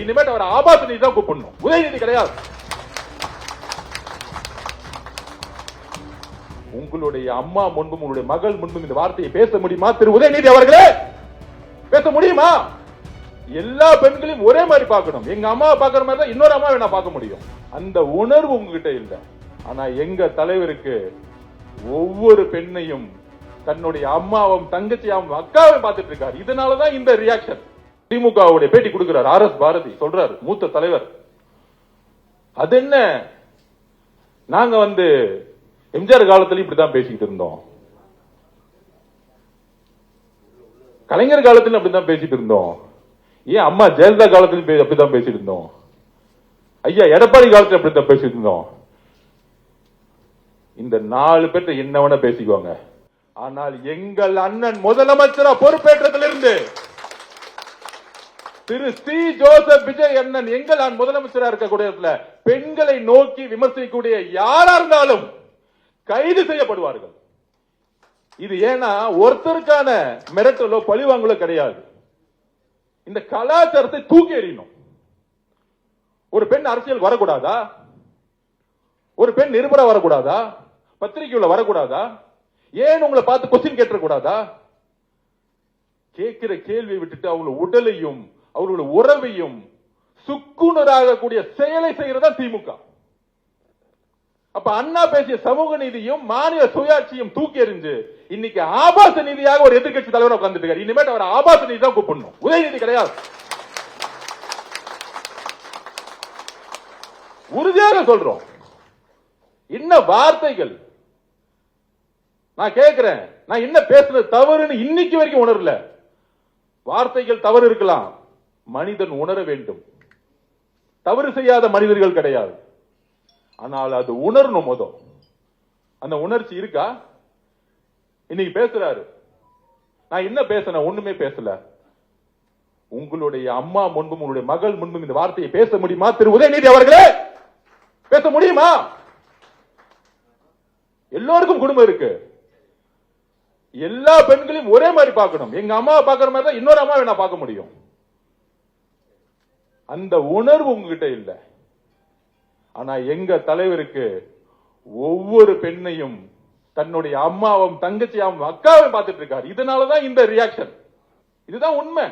இனிமேட்டு அவர் ஆபாச தான் கூப்பிடணும், உதயநிதி கிடையாது. உங்களுடைய அம்மா முன்பும் உங்களுடைய மகள் முன்பும் இந்த வார்த்தையை பேச முடியுமா திரு உதயநிதி அவர்களே? பேச முடியுமா? எல்லா பெண்களையும் ஒரே மாதிரி பார்க்கணும். எங்க அம்மாவை பார்க்கிற மாதிரி தான் இன்னொரு அம்மாவை நான் பார்க்க முடியும். அந்த உணர்வு உங்ககிட்ட இல்லை. ஆனா எங்க தலைவருக்கு ஒவ்வொரு பெண்ணையும் தன்னுடைய அம்மாவும் தங்கச்சியாவும் அக்காவையும் பார்த்துட்டு இருக்காரு. இதனாலதான் இந்த ரியாக்ஷன். திமுகவுடைய பேட்டி கொடுக்கிறார் RS பாரதி, சொல்றாரு மூத்த தலைவர், அது என்ன நாங்க எம்ஜிஆர் காலத்துல இப்படிதான் பேசிக்கிட்டு இருந்தோம், கலைஞர் காலத்துல அப்படிதான் பேசிட்டு இருந்தோம், ஏன் அம்மா ஜெயலலிதா காலத்துல அப்படிதான் பேசிட்டு இருந்தோம், ஐயா எடப்பாடி காலத்துல அப்படித்தான் பேசிட்டு இருந்தோம். இந்த 4 பேர்ட்ட என்ன வேணா பேசிக்குவாங்க. ஆனால் எங்கள் அண்ணன் முதலமைச்சரா பொறுப்பேற்றத்திலிருந்து திரு சி ஜோசப் விஜய் அண்ணன் எங்கள் முதலமைச்சரா இருக்கக்கூடிய பெண்களை நோக்கி விமர்சிக்கக்கூடிய யாரா இருந்தாலும் கைது செய்யப்படுவார்கள். இது ஏன்னா ஒருத்தருக்கான மிரட்டலோ பழிவாங்கலோ கிடையாது. இந்த கலாச்சாரத்தை தூக்கி எறியணும். ஒரு பெண் அரசியல் வரக்கூடாதா? ஒரு பெண் நிருபரா வரக்கூடாதா? பத்திரிகையுள்ள வரக்கூடாதா? ஏன் உங்களை பார்த்து கொஸ்டின் கேட்டக்கூடாதா? கேட்கிற கேள்வியை விட்டுட்டு அவங்களோட உடலையும் அவர்களோட உறவையும் சுக்குநராக கூடிய செயலை செய்யறதா திமுக. அப்ப அண்ணா பேசிய சமூக நீதியும் மாநில சுயாட்சியும் தூக்கி எறிஞ்சு இன்னைக்கு ஆபாச நீதியாக ஒரு எதிர்கட்சி தலைவர் உட்கார்ந்துட்டு இருக்காரு. இனிமேட்டு அவர் ஆபாச நீதி தான் கூப்பிடணும், உதயநிதி கிடையாது. உறுதியாக சொல்றோம். என்ன வார்த்தைகள்! நான் கேட்கிறேன், நான் என்ன பேசுறது தவறுன்னு இன்னைக்கு வரைக்கும் உணரல. வார்த்தைகள் தவறு இருக்கலாம், மனிதன் உணர வேண்டும். தவறு செய்யாத மனிதர்கள் கிடையாது, ஆனால் அது உணரணும். அந்த உணர்ச்சி இருக்கா? இன்னைக்கு பேசுறாரு, நான் என்ன பேசின? ஒண்ணுமே பேசல. உங்களுடைய அம்மா முன்பும் உங்களுடைய மகள் முன்பும் இந்த வார்த்தையை பேச முடியுமா திரு உதயநிதி அவர்களே? பேச முடியுமா? எல்லோருக்கும் குடும்பம் இருக்கு. எல்லா பெண்களையும் ஒரே மாதிரி பார்க்கணும். எங்க அம்மாவை பார்க்கிற மாதிரி தான் இன்னொரு அம்மாவை நான் பார்க்க முடியும். அந்த உணர்வு உங்ககிட்ட இல்ல. ஆனா எங்க தலைவருக்கு ஒவ்வொரு பெண்ணையும் தன்னுடைய அம்மாவும் தங்கச்சியாவும் அக்காவையும் பார்த்துட்டு இருக்காரு. இதனாலதான் இந்த ரியாக்ஷன். இதுதான் உண்மை.